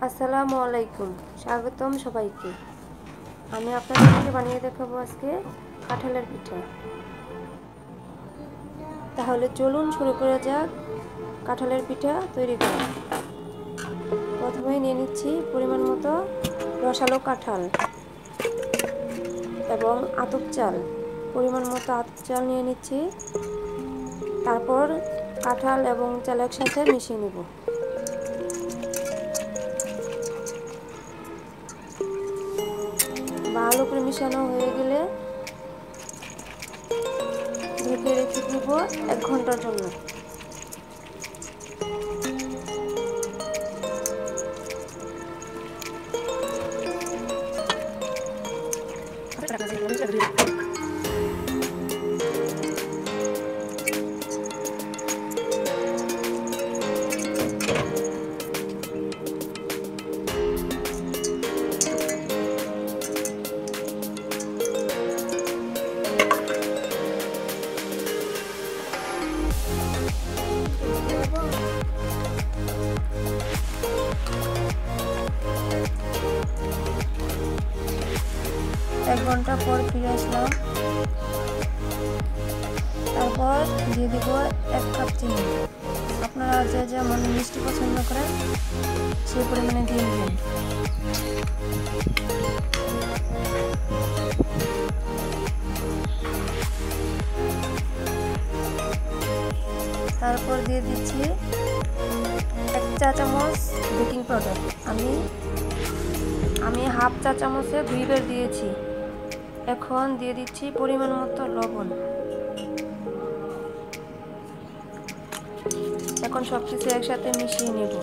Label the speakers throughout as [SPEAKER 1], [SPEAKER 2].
[SPEAKER 1] আসসালামু আলাইকুম, স্বাগতম সবাইকে। আমি আপনাদেরকে বানিয়ে দেখাবো আজকে কাঁঠালের পিঠা। তাহলে চলুন শুরু করা যাক কাঁঠালের পিঠা তৈরি করা। প্রথমে নিয়ে নিচ্ছি পরিমাণ মতো রসালো কাঁঠাল এবং আতপ চাল। পরিমাণ মতো আতপ চাল নিয়ে নিচ্ছি। তারপর কাঁঠাল এবং চাল একসাথে মিশিয়ে নেব। ভালো করে মিশানো হয়ে গেলে ঢেকে রেখে দিব 1 ঘন্টার জন্য। এক ঘন্টা পর ফিরে আসলাম। তারপর দিয়ে দিব 1 কাপ চিনি। আপনারা যে যেমন মিষ্টি পছন্দ করেন সেই পরিমাণে দিয়ে দিবেন। তারপর দিয়ে দিচ্ছি 1 চা চামচ বেকিং পাউডার। আমি হাফ চা চামচে 2 বার দিয়েছি। এখন দিয়ে দিচ্ছি পরিমাণ মতো লবণ। এখন সবকিছু একসাথে মিশিয়ে নেব।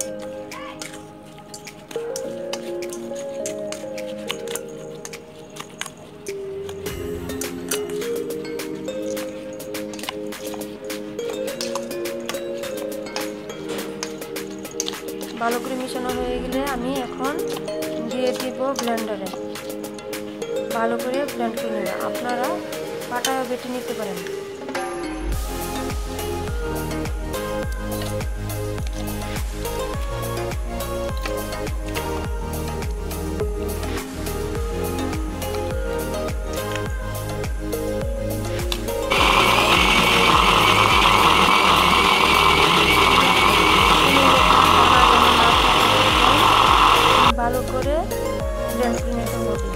[SPEAKER 1] ভালো করে মিশানো হয়ে গেলে আমি এখন দিয়ে দিব ব্লেন্ডারে। ভালো করে ব্লেন্ড করে নেব। আপনারা পাটায় বেটে নিতে পারেন। ভালো করে ব্লেন্ড করে নিতে হবে।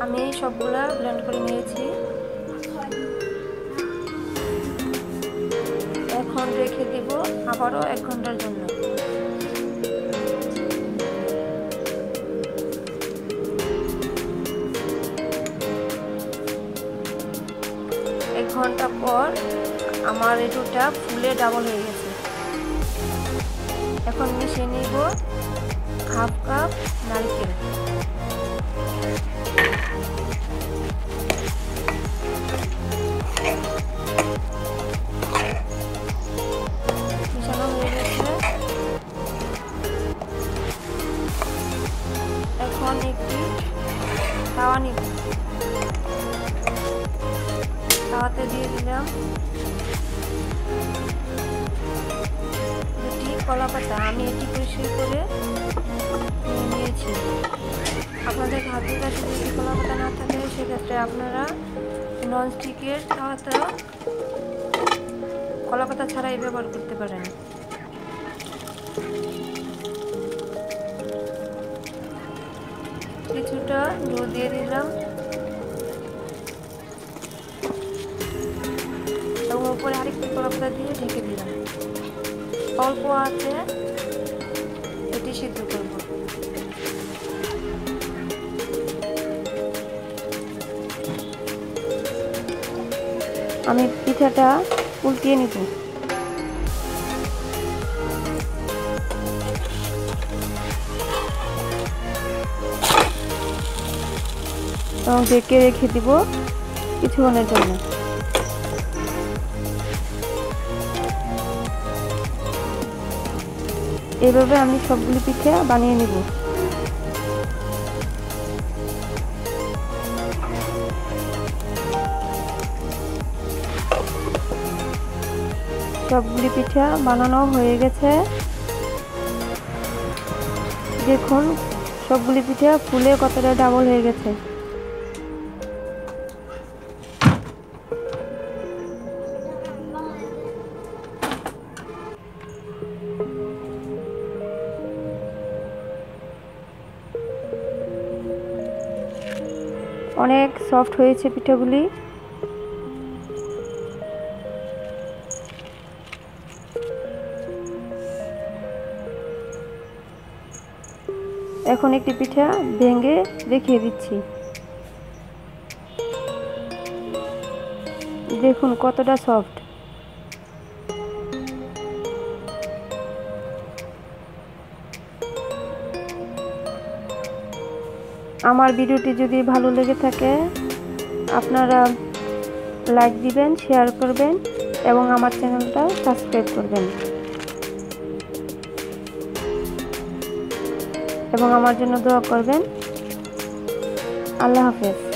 [SPEAKER 1] আমি সবগুলা ব্লেন্ড করে নিয়েছি। এখন রেখে দিব আবারও 1 ঘন্টার জন্য। এক ঘন্টা পর আমার এই ডোটা ফুলে ডাবল হয়ে গেছে। এখন মিশিয়ে নিব হাফ কাপ নারকেল। মিশানো হয়ে গেছে। এখন একটি তাওয়া নিব। তাওয়াতে দিয়ে দিলাম 2টি কলা পাতা। আমি এটি পরিষ্কার করে নিয়েছি। আপনাদের হাতের কাছে যদি কলা পাতা না থাকে সেক্ষেত্রে আপনারা ননস্টিকের তাওয়াতে কলা পাতা ছাড়াই ব্যবহার করতে পারেন। কিছুটা দুধ দিয়ে দিলাম এবং উপরে আরেকটি কলা পাতা দিয়ে ঢেকে দিলাম। অল্প আঁচে এটি সিদ্ধ করব। আমি পিঠাটা উল্টিয়ে নিব। এবং ঢেকে রেখে দিব কিছুক্ষণের জন্য। এইভাবে আমি সবগুলি পিঠে বানিয়ে নেব। সবগুলি পিঠা বানানো হয়ে গেছে। দেখুন সবগুলি পিঠা ফুলে কতটা ডাবল হয়ে গেছে। অনেক সফট হয়েছে পিঠাগুলি। এখন একটি পিঠা ভেঙে দেখিয়ে দিচ্ছি। দেখুন কতটা সফট। আমার ভিডিওটি যদি ভালো লেগে থাকে আপনারা লাইক দিবেন, শেয়ার করবেন এবং আমার চ্যানেলটা সাবস্ক্রাইব করবেন এবং আমার জন্য দোয়া করবেন। আল্লাহ হাফেজ।